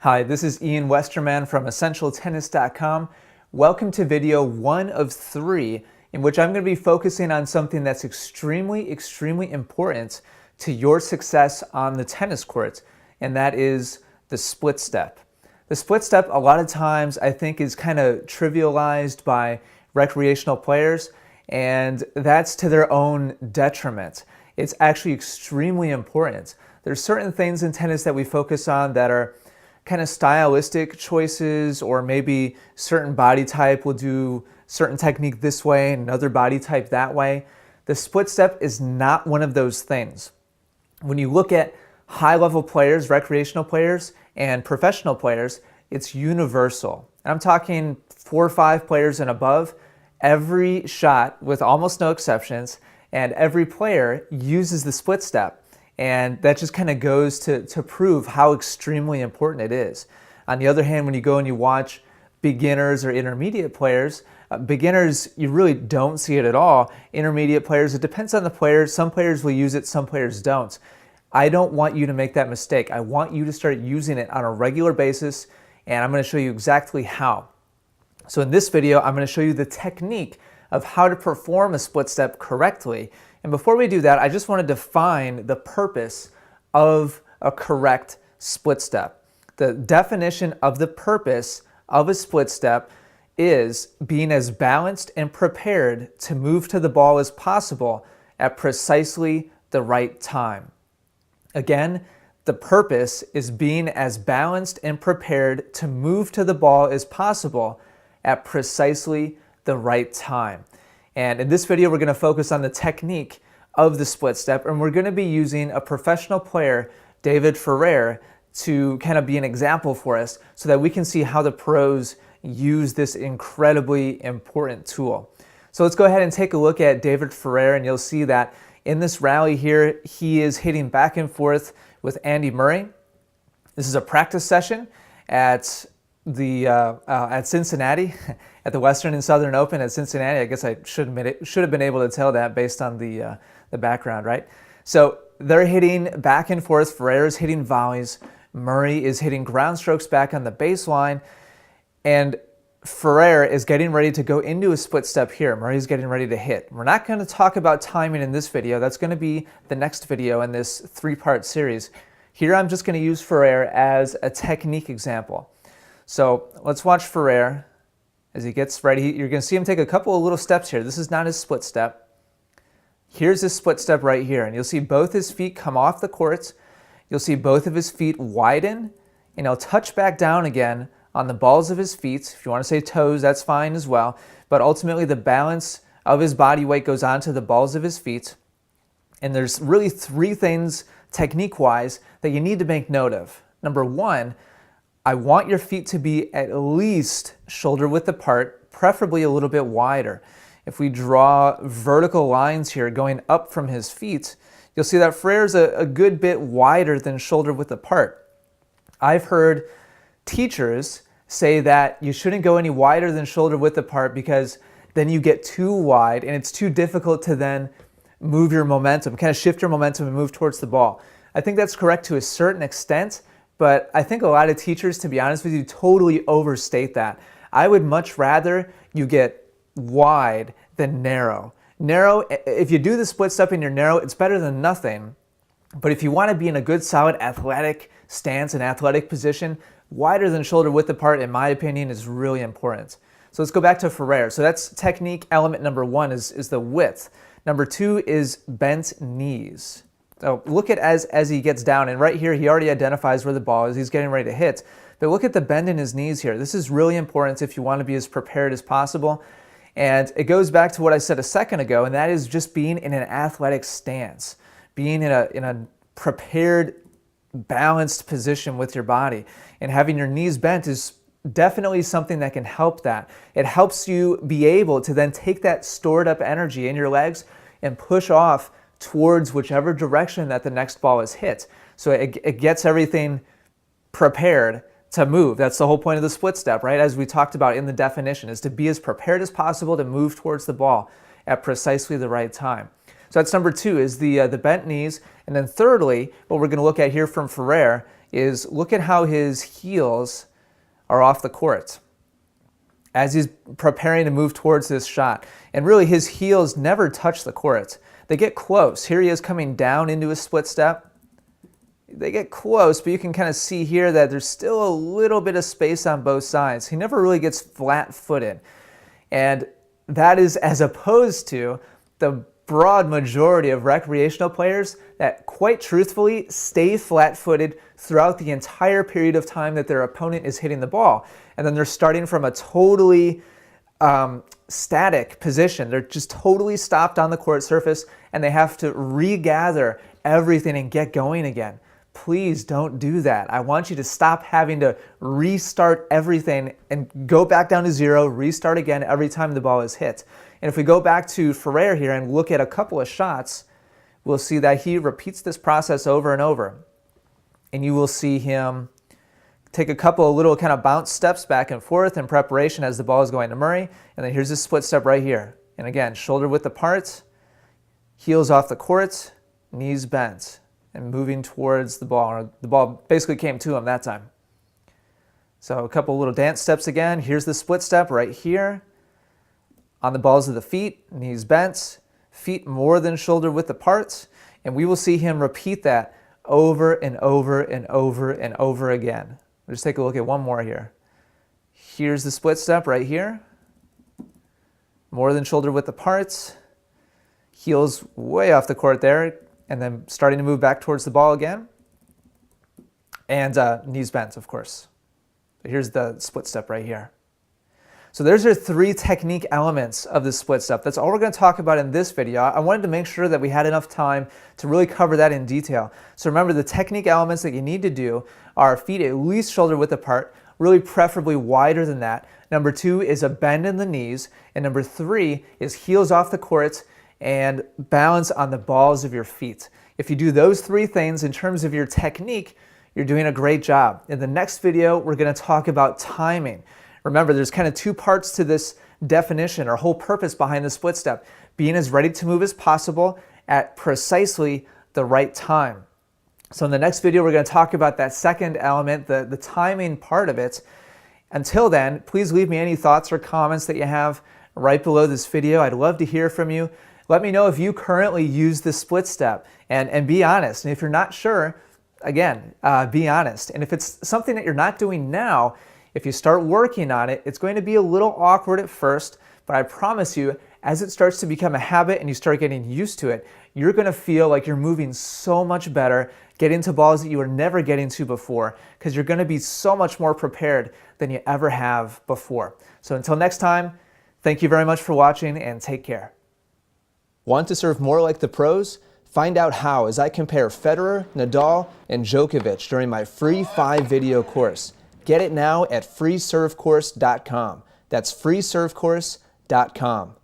Hi, this is Ian Westerman from EssentialTennis.com. Welcome to video 1 of 3, in which I'm going to be focusing on something that's extremely important to your success on the tennis court, and that is the split step. The split step, a lot of times, I think is kind of trivialized by recreational players, and that's to their own detriment. It's actually extremely important. There's certain things in tennis that we focus on that are kind of stylistic choices, or maybe certain body type will do certain technique this way and another body type that way. The split step is not one of those things. When you look at high-level players, recreational players, and professional players, it's universal. And I'm talking 4 or 5 players and above. Every shot, with almost no exceptions, and every player uses the split step. And that just kind of goes to prove how extremely important it is. On the other hand, when you go and you watch beginners or intermediate players, beginners, you really don't see it at all. Intermediate players, it depends on the player. Some players will use it, some players don't. I don't want you to make that mistake. I want you to start using it on a regular basis, and I'm going to show you exactly how. So in this video, I'm going to show you the technique of how to perform a split step correctly. And before we do that, I just want to define the purpose of a correct split step. The definition of the purpose of a split step is being as balanced and prepared to move to the ball as possible at precisely the right time. Again, the purpose is being as balanced and prepared to move to the ball as possible at precisely the right time. And in this video, we're going to focus on the technique of the split step, and we're going to be using a professional player, David Ferrer, to kind of be an example for us so that we can see how the pros use this incredibly important tool. So let's go ahead and take a look at David Ferrer, and you'll see that in this rally here, he is hitting back and forth with Andy Murray. This is a practice session at Cincinnati, at the Western and Southern Open at Cincinnati. I guess I should have been able to tell that based on the background, right? So they're hitting back and forth. Ferrer is hitting volleys. Murray is hitting ground strokes back on the baseline. And Ferrer is getting ready to go into a split step here. Murray's getting ready to hit. We're not going to talk about timing in this video. That's going to be the next video in this 3-part series. Here I'm just going to use Ferrer as a technique example. So let's watch Ferrer as he gets ready. You're going to see him take a couple of little steps here. This is not his split step. Here's his split step right here, and you'll see both his feet come off the court. You'll see both of his feet widen, and he'll touch back down again on the balls of his feet. If you want to say toes, that's fine as well. But ultimately, the balance of his body weight goes onto the balls of his feet. And there's really 3 things, technique-wise, that you need to make note of. Number 1, I want your feet to be at least shoulder width apart, preferably a little bit wider. If we draw vertical lines here going up from his feet, you'll see that Ferrer's a good bit wider than shoulder width apart. I've heard teachers say that you shouldn't go any wider than shoulder width apart because then you get too wide and it's too difficult to then move your momentum, kind of shift your momentum and move towards the ball. I think that's correct to a certain extent, but I think a lot of teachers, to be honest with you, totally overstate that. I would much rather you get wide than narrow. Narrow, if you do the split step and you're narrow, it's better than nothing. But if you want to be in a good, solid athletic stance and athletic position, wider than shoulder width apart, in my opinion, is really important. So let's go back to Ferrer. So that's technique element number 1 is the width. Number 2 is bent knees. So look at as he gets down, and right here he already identifies where the ball is. He's getting ready to hit. But look at the bend in his knees here. This is really important if you want to be as prepared as possible. And it goes back to what I said a second ago, and that is just being in an athletic stance, being in a prepared, balanced position with your body. And having your knees bent is definitely something that can help that. It helps you be able to then take that stored up energy in your legs and push off towards whichever direction that the next ball is hit. So it gets everything prepared to move. That's the whole point of the split step, right? As we talked about in the definition, is to be as prepared as possible to move towards the ball at precisely the right time. So that's number 2, is the bent knees. And then thirdly, what we're going to look at here from Ferrer is look at how his heels are off the court as he's preparing to move towards this shot. And really, his heels never touch the court. They get close. Here he is coming down into a split step. They get close, but you can kind of see here that there's still a little bit of space on both sides. He never really gets flat-footed. And that is as opposed to the broad majority of recreational players that, quite truthfully, stay flat-footed throughout the entire period of time that their opponent is hitting the ball. And then they're starting from a totally static position. They're just totally stopped on the court surface, and they have to regather everything and get going again. Please don't do that. I want you to stop having to restart everything and go back down to zero, restart again every time the ball is hit. And if we go back to Ferrer here and look at a couple of shots, we'll see that he repeats this process over and over. And you will see him take a couple of little kind of bounce steps back and forth in preparation as the ball is going to Murray. And then here's a split step right here. And again, shoulder width apart, heels off the court, knees bent, and moving towards the ball. The ball basically came to him that time. So a couple little dance steps again. Here's the split step right here. On the balls of the feet, knees bent, feet more than shoulder width apart. And we will see him repeat that over and over and over and over again. We'll just take a look at one more here. Here's the split step right here. More than shoulder width apart. Heels way off the court there. And then starting to move back towards the ball again. And knees bent, of course. Here's the split step right here. So there's your three technique elements of the split step. That's all we're going to talk about in this video. I wanted to make sure that we had enough time to really cover that in detail. So remember, the technique elements that you need to do are feet at least shoulder width apart, really preferably wider than that. Number 2 is a bend in the knees. And number 3 is heels off the court and balance on the balls of your feet. If you do those 3 things in terms of your technique, you're doing a great job. In the next video, we're going to talk about timing. Remember, there's kind of 2 parts to this definition or whole purpose behind the split step. Being as ready to move as possible at precisely the right time. So in the next video, we're going to talk about that second element, the timing part of it. Until then, please leave me any thoughts or comments that you have right below this video. I'd love to hear from you. Let me know if you currently use the split step, and be honest. And if you're not sure, again, be honest. And if it's something that you're not doing now, if you start working on it, it's going to be a little awkward at first, but I promise you, as it starts to become a habit and you start getting used to it, you're going to feel like you're moving so much better, getting to balls that you were never getting to before, because you're going to be so much more prepared than you ever have before. So until next time, thank you very much for watching and take care. Want to serve more like the pros? Find out how as I compare Federer, Nadal, and Djokovic during my free 5-video course. Get it now at freeservecourse.com. That's freeservecourse.com.